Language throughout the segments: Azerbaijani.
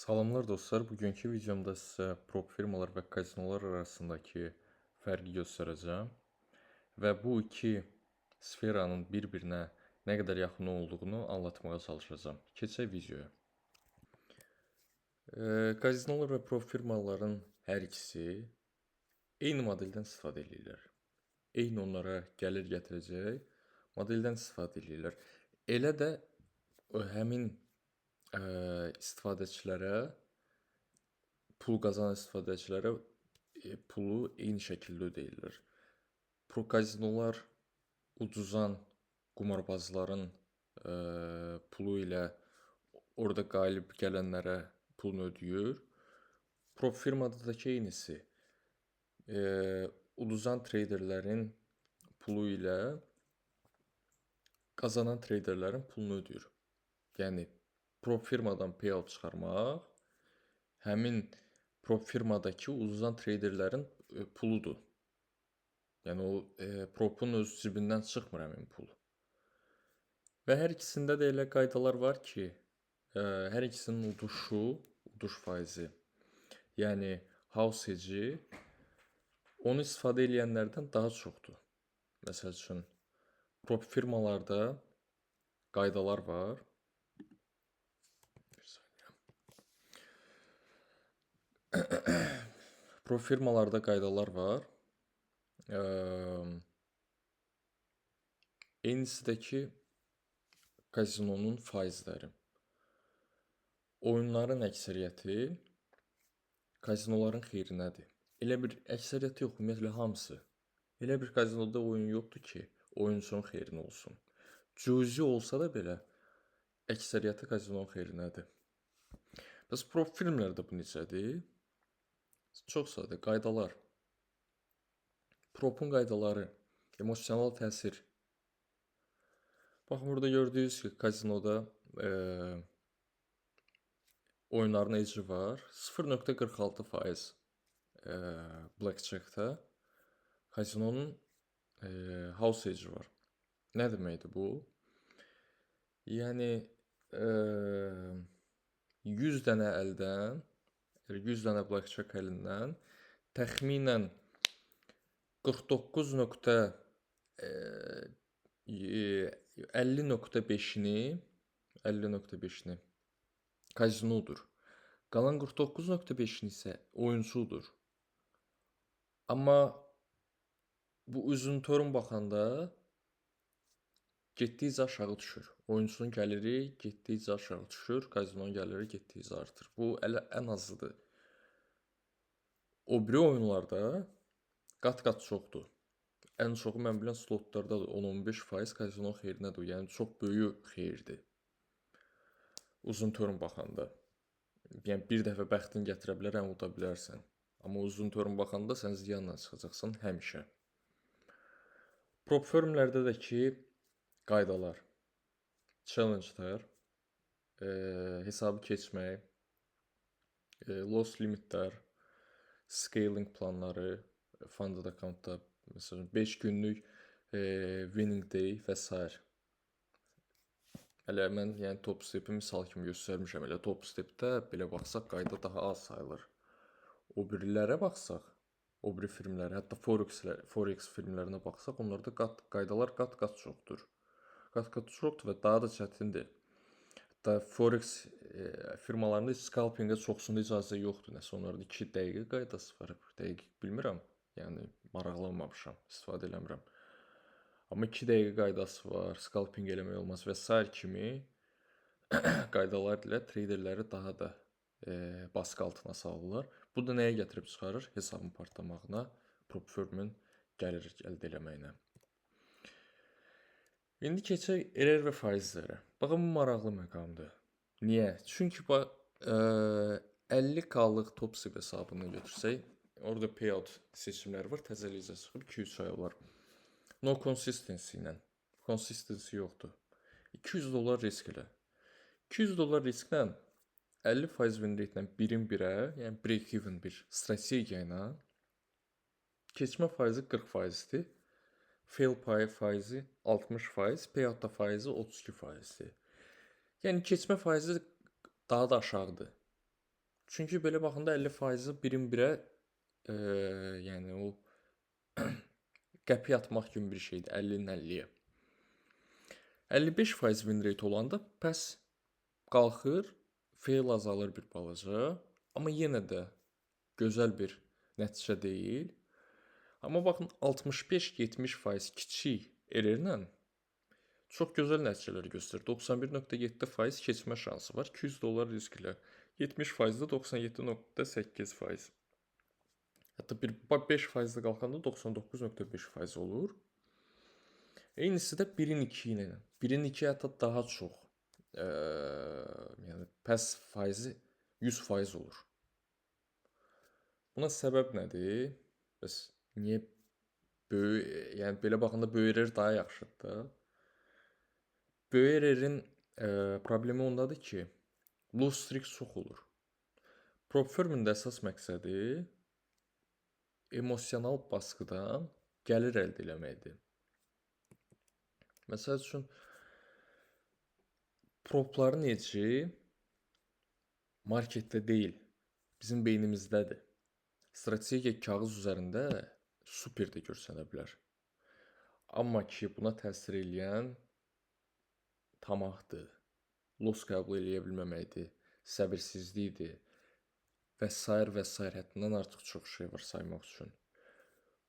Salamlar dostlar. Bugünkü videomda sizə prop firmalar və kazinolar arasındakı fərqi göstərəcəm və bu iki sferanın bir-birinə nə qədər yaxın olduğunu anlatmağa çalışacağım. Keçək videoya. Kazinolar və prop firmaların hər ikisi eyni modeldən istifadə edirlər. Eyni onlara gəlir gətirəcək modeldən istifadə edirlər. Elə də həmin istifadəçilərə pul qazanan istifadəçilərə pulu eyni şəkildə ödəyirlər. Pro kazinolar uduzan qumarbazların pulu ilə orada qalib gələnlərə pulunu ödəyir. Pro firmadakı eynisi uduzan treyderlərin pulu ilə qazanan treyderlərin pulunu ödəyir. Yəni pro firmadan payout çıxarmaq həmin prop firmadakı uduzan treyderlərin puludur. Yəni o propun öz cibindən çıxmır həmin pul. Və hər ikisində də elə qaydalar var ki, hər ikisinin uduş faizi, yəni house hedge onu istifadə edənlərdən daha çoxdur. Məsəl üçün, prop firmalarda qaydalar var. Pro firmalarda qaydalar var. Eynisidəki kazinonun faizləri. Oyunların əksəriyyəti kazinoların xeyrinədir. Elə bir əksəriyyəti yox, ümumiyyətlə hamısı. Elə bir kazinoda oyun yoxdur ki, oyunçunun xeyrinə olsun. Cüzi olsa da belə, əksəriyyəti kazinonun xeyrinədir. Bəs prop filmlərdə bu necədir? Çox sadə qaydalar. Propun qaydaları, emosional təsir. Baxın, burada gördüyünüz ki, kazinoda oyunların eci var. 0.46% blackjack'da kazinonun house eci var. Nə deməkdir bu? Yəni 100 dənə əldən, 100 dənə blackjack əlindən təxminən 50.5-ni kazinodur. Qalan 49.5-ni isə oyunçudur. Amma bu uzuntorun baxanda getdikcə aşağı düşür. Oyunçunun gəliri getdikcə aşağı düşür, kazinonun gəliri getdikcə artır. Bu ən azıdır. O biri oyunlarda qat-qat çoxdur. Ən çoxu mən bilən slotlardadır. 10-15% kazinonun xeyrinədir. Yəni çox böyük xeyirdir. Uzun torun baxanda. Yəni bir dəfə bəxtin gətirə bilər, həm uda bilərsən. Amma uzun torun baxanda sən ziyanla çıxacaqsan həmişə. Prop firmlərdə də ki qaydalar, challenge'lar, hesabı keçmək, loss limitlər, scaling planları, funded accountda, məsələn 5 günlük winning day və s. Hələ mən top step'i misal kimi göstərmişəm. Elə top step'də belə baxsaq qayda daha az sayılır. O birilərə baxsaq, o biri firmlərə, hətta forex firmlərinə baxsaq, onlarda qaydalar qat-qat çoxdur. Qat-qat çoxdur və daha da çətindir. Hətta forex firmalarında scalpingə çoxsunda icazə yoxdur. Nəsə onlarda 2 dəqiqə qaydası var. Dəqiq bilmirəm. Yəni maraqlanmamışam, istifadə eləmirəm. Amma 2 dəqiqə qaydası var, scalping eləmək olmaz və s. kimi qaydalar ilə treyderləri daha da baskı altına salırlar. Bu da nəyə gətirib çıxarır? Hesabın partlamağına, prop firmin gəlir əldə eləməyinə. İndi keçək error və faizlərə. Baxın, bu maraqlı məqamdır. Niyə? Çünki 50K-lıq top step hesabını götürsək, orada payout seçimləri var, təzəlikcə çıxıb 2-3 ay olar. No consistency ilə. Consistency yoxdur. $200 risk elə. $200 risklə 50% win rate ilə 1-in 1-ə, yəni break even bir strategiya ilə keçmə faizi 40%-dir. Fail pay faizi 60%, payout da faizi 32%-dir. Yəni keçmə faizi daha da aşağıdır. Çünki belə baxanda 50% birin-birə yəni o qəpik atmaq kimi bir şeydir 50-nin 50-yə. 55% win rate olanda bəs qalxır, fail azalır bir balaca, amma yenə də gözəl bir nəticə deyil. Amma baxın 65-70% kiçik errorla çox gözəl nəticələr göstərir. 91.7% keçmə şansı var. $200 risklə. 70% də 97.8%. Hətta bir 5% də qalxanda 99.5% olur. Eynisi də 1-in 2 ilə. 1-in 2 hətta daha çox. Yəni pass faizi 100% olur. Buna səbəb nədir? Bəs niyə yəni belə baxanda böyük error daha yaxşıdır da? Böyük errorin problemi ondadır ki, low streak çox olur. Prop firmin də əsas məqsədi emosional baskıdan gəlir əldə etməkdir. Məsəl üçün propların necə marketdə deyil, bizim beynimizdədir. Strategiya kağız üzərində super də görsənə bilər. Amma ki, buna təsir eləyən tamahdır, loss qəbul eləyə bilməməkdir, səbirsizlikdir və s. həddindən artıq çox şey var saymaq üçün.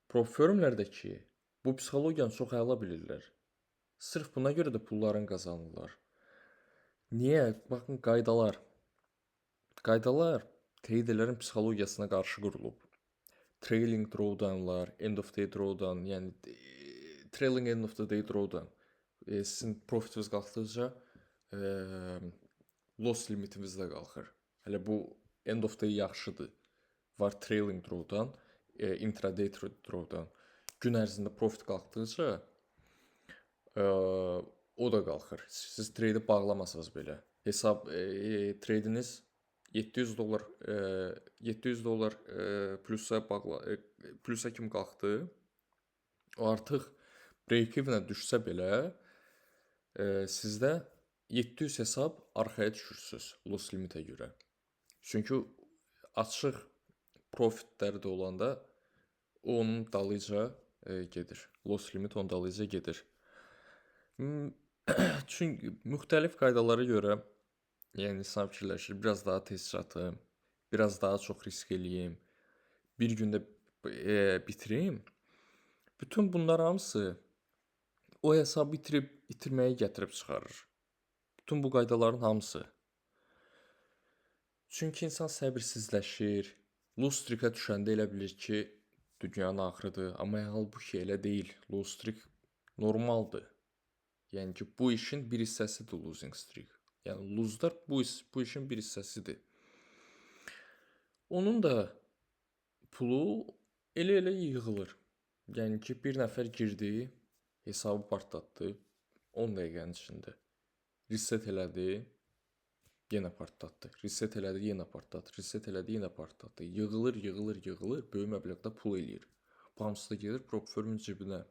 Prop firmlərdəki bu psixologiyanı çox əla bilirlər. Sırf buna görə də pullarını qazanırlar. Niyə? Baxın, qaydalar. Qaydalar traderlərin psixologiyasına qarşı qurulub. Trailing drawdownlar, end of day drawdown, yəni trailing end of the day drawdown. Sizin profitiniz qalxdıqca loss limitiniz də qalxır. Hələ bu end of day yaxşıdır. Var trailing drawdown, intraday drawdown. Gün ərzində profit qalxdıqca o da qalxır. Siz trade bağlamasanız belə. Hesab tradeiniz $700 plusa kimi qalxdı. O artıq break-evenə düşsə belə sizdə 700 hesab arxaya düşürsüz loss limitə görə. Çünki açıq profitləri də olanda onun dalıyca gedir. Loss limit onun dalıyca gedir. Çünki müxtəlif qaydalara görə yəni insan fikirləşir, biraz daha tez çatım, biraz daha çox risk eləyim, bir gündə bitirim. Bütün bunlar hamısı o hesabı itirməyə gətirib çıxarır. Bütün bu qaydaların hamısı. Çünki insan səbirsizləşir, low streakə düşəndə elə bilir ki, dünyanın axırıdır. Amma halbuki elə deyil. Low streak normaldır. Yəni ki, bu işin bir hissəsidir losing streak. Yəni luzlar bu işin bir hissəsidir. Onun da pulu elə yığılır. Yəni ki, bir nəfər girdi, hesabı partlatdı 10 dəqiqənin içində. Reset elədi, yenə partlatdı. Reset elədi, yenə partlatdı. Reset elədi, yenə partlatdı. Yığılır, böyük məbləğdə pul eləyir. Bu hamısı da gedir prop firmin cibinə.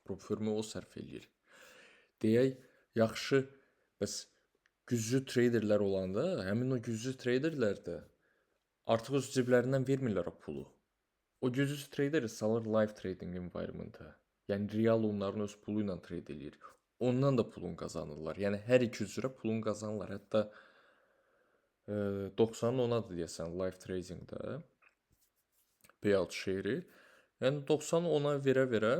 Prop firmi o sərf eləyir. Deyək, yaxşı, bəs güclü traderlər olanda, həmin o güclü traderlər də artıq öz ciblərindən vermirlər o pulu. O güclü traderi salır live trading environment-a. Yəni real onların öz pulu ilə trade eləyir. Ondan da pulun qazanırlar. Yəni hər iki üzrə pulun qazanırlar. Hətta 90-ın 10-adır deyəsən live tradingdə payout share-i. Yəni 90-ı 10-a verə-verə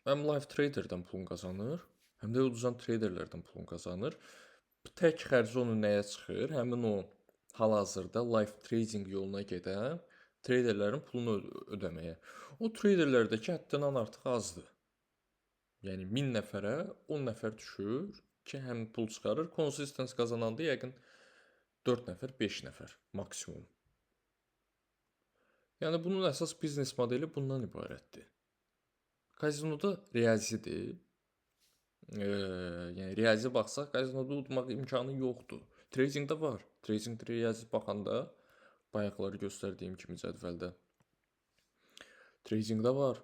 həm live traderdən pulun qazanır, həm də uduzan traderlərdən pulun qazanır. Tək xərci onun nəyə çıxır? Həmin o hal-hazırda live trading yoluna gedən traderlərin pulunu ödəməyə. O traderlərdəki həddindən artıq azdır. Yəni 1000 nəfərə 10 nəfər düşür ki, həm pul çıxarır. Consistence qazananda yəqin 4 nəfər, 5 nəfər maksimum. Yəni bunun əsas biznes modeli bundan ibarətdir. Kazinoda riyazidir. Yəni riyazi baxsaq, kazinoda udmaq imkanı yoxdur. Tradingdə var. Tradingdə riyazi baxanda bayaqları göstərdiyim kimi cədvəldə. Tradingdə var.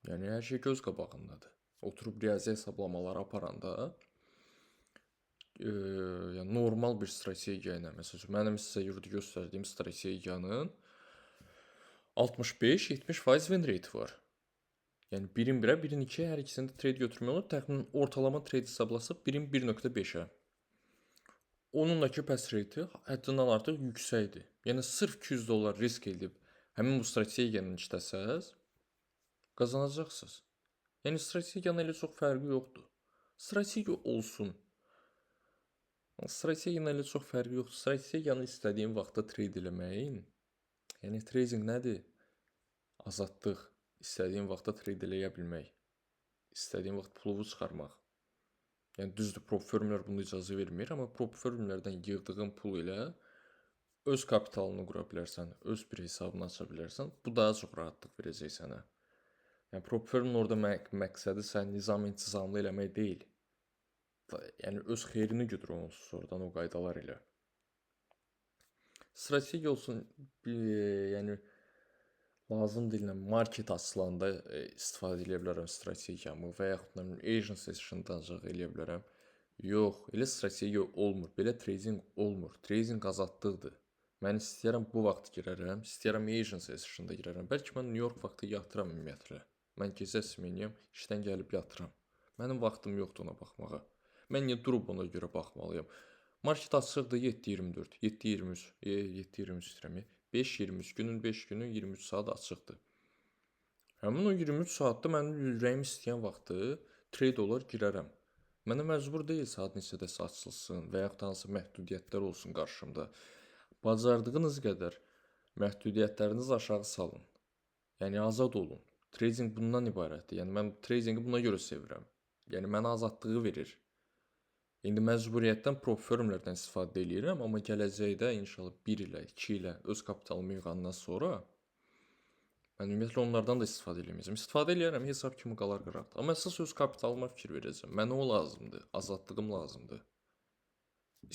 Yəni hər şey göz qabağındadır. Oturub riyazi hesablamaları aparanda yəni normal bir strategiya ilə, məsələn, mənim sizə yurdu göstərdiyim strategiyanın 65-70% win rate var. Yəni 1-in 1-ə, 1-in 2-yə hər ikisində trade götürmək olur. Təxminən ortalama trade hesablasaq 1-in 1.5-ə. Onunla ki pass rate həddindən artıq yüksəkdir. Yəni sırf $200 risk edib həmin bu strategiyanı işləsəz, qazanacaqsınız. Yəni strategiyanın elə çox fərqi yoxdur. Strategiya olsun. Strategiyanın elə çox fərqi yoxdur. Strategiyanı istədiyin vaxtda trade eləməyin. Yəni trading nədir? Azadlıq. İstədiyin vaxtda trade eləyə bilmək. İstədiyin vaxt puluvu çıxarmaq. Yəni düzdür, prop firmlər bunu icazə vermir, amma prop firmlərdən yığdığın pul ilə öz kapitalını qura bilərsən, öz bir hesabını aça bilərsən. Bu daha çox rahatlıq verəcək sənə. Yəni prop firmin orada məqsədi sən nizam-intizamlı eləmək deyil. Yəni öz xeyrini güdür onsuz oradan o qaydalar ilə. Strategiya olsun, yəni lazım deyilən market açılanda istifadə edə bilərəm strategiyamı və yaxud da agent session'da ancaq eləyə bilərəm. Yox, elə strategiya olmur, belə trading olmur. Trading azadlıqdır. Mən istəyirəm bu vaxt girərəm, istəyirəm agent session'da girərəm. Bəlkə mən New York vaxtı yatıram ümumiyyətlə. Mən gecə smeniyəm, işdən gəlib yatıram. Mənim vaxtım yoxdur ona baxmağa. Mən niyə durub ona görə baxmalıyam? Market açıqdır 7:24, 7:23, 7:23 istəyirəm. 5:23 günün 5 günü 23 saat açıqdır. Həmin o 23 saatda mənim ürəyim istəyən vaxtı trade olar girərəm. Mənə məcbur deyil saat neçədəsə açılsın və yaxud da hansı məhdudiyyətlər olsun qarşımda. Bacardığınız qədər məhdudiyyətlərinizi aşağı salın. Yəni azad olun. Trading bundan ibarətdir. Yəni mən tradingi buna görə sevirəm. Yəni mənə azadlığı verir. İndi məcburiyyətdən prop firmlərdən istifadə edirəm, amma gələcəkdə inşallah 1 ilə, 2 ilə öz kapitalımı yığandan sonra mən ümumiyyətlə onlardan da istifadə eləməyəcəm. İstifadə eləyərəm, hesab kimi qalar qıraqda. Amma əsas öz kapitalıma fikir verəcəm. Mənə o lazımdır, azadlığım lazımdır.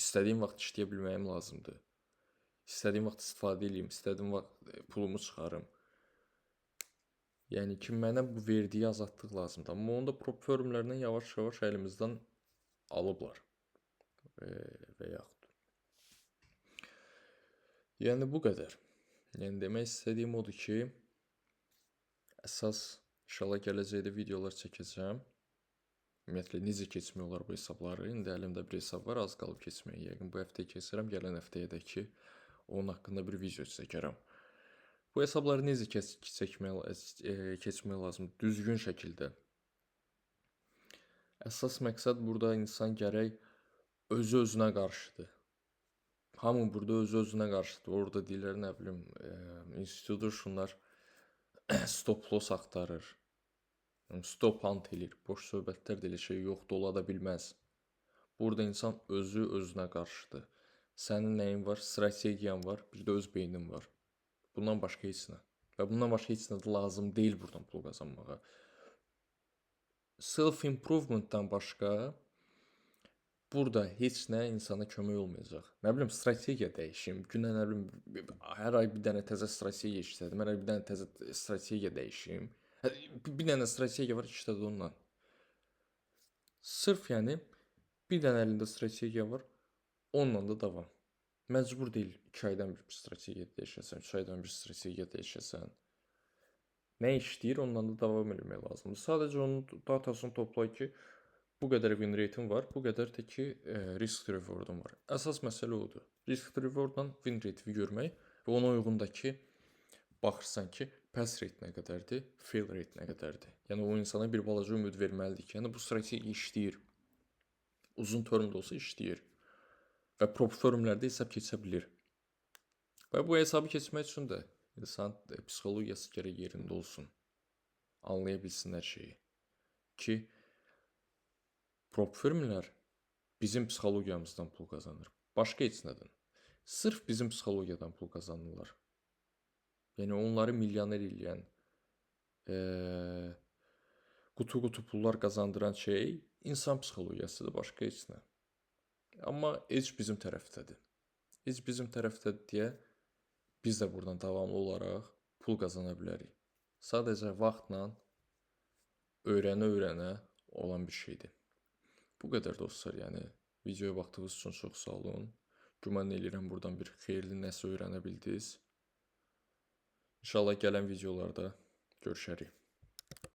İstədiyim vaxt işləyə bilməyim lazımdır. İstədiyim vaxt istifadə eləyim, istədiyim vaxt pulumu çıxarım. Yəni ki, mənə bu verdiyi azadlıq lazımdır. Amma onu da prop firmlərdən yavaş-yavaş əlimizdən alıblar. Və yaxud. Yəni bu qədər. Yəni demək istədiyim odur ki, əsas inşallah gələcəkdə videolar çəkəcəm. Ümumiyyətlə necə keçmək olar bu hesabları. İndi əlimdə bir hesab var, az qalıb keçməyə. Yəqin bu həftə keçirəm, gələn həftəyə də ki, onun haqqında bir video çəkərəm. Bu hesabları necə keçmək lazımdır? Düzgün şəkildə. Əsas məqsəd burada insan gərək özü-özünə qarşıdır. Hamı burada özü-özünə qarşıdır. Orada deyirlər, nə bilim, institutionlar stop loss axtarır. Stop hunt eləyir. Boş söhbətlər də elə şey yoxdur, ola da bilməz. Burada insan özü-özünə qarşıdır. Sənin nəyin var? Strategiyan var, bir də öz beynin var. Bundan başqa heç nə. Və bundan başqa heç nə də lazım deyil buradan pul qazanmağa. Self-improvementdan başqa burada heç nə insana kömək olmayacaq. Nə bilim, strategiya dəyişim. Günə nə bilim, hər ay bir dənə təzə strategiya işlədim. Hər ay bir dənə təzə strategiya dəyişim. Bir dənə strategiya var, işlədi onunla. Sırf yəni bir dənə əlində strategiya var, onunla da davam. Məcbur deyil 2 aydan bir strategiya dəyişəsən, 3 aydan bir strategiya dəyişəsən. Nə işləyir, onunla da davam etmək lazımdır. Sadəcə onun datasını topla ki, bu qədər win rate'in var, bu qədər də ki, risk reward'un var. Əsas məsələ odur. Risk reward'la win rate'i görmək və ona uyğun da ki, baxırsan ki, pass rate nə qədərdir, fail rate nə qədərdir. Yəni o insana bir balaca ümid verməlidir ki, yəni bu strategiya işləyir. Uzun termdə olsa işləyir. Və prop firmlərdə hesab keçə bilir. Və bu hesabı keçmək üçün də insan psixologiyası gərək yerində olsun. Anlaya bilsin hər şeyi. Ki, prop firmlər bizim psixologiyamızdan pul qazanır. Başqa heç nədən. Sırf bizim psixologiyadan pul qazanırlar. Yəni onları milyoner eləyən, qutu-qutu pullar qazandıran şey insan psixologiyasıdır, başqa heç nə. Amma heç bizim tərəfdədir. Heç bizim tərəfdədir deyə biz də buradan davamlı olaraq pul qazana bilərik. Sadəcə vaxtla öyrənə-öyrənə olan bir şeydir. Bu qədər dostlar, yəni Videoya baxdığınız üçün çox sağ olun. Güman edirəm buradan bir xeyirli nəsə öyrənə bildiniz. İnşallah gələn videolarda görüşərik.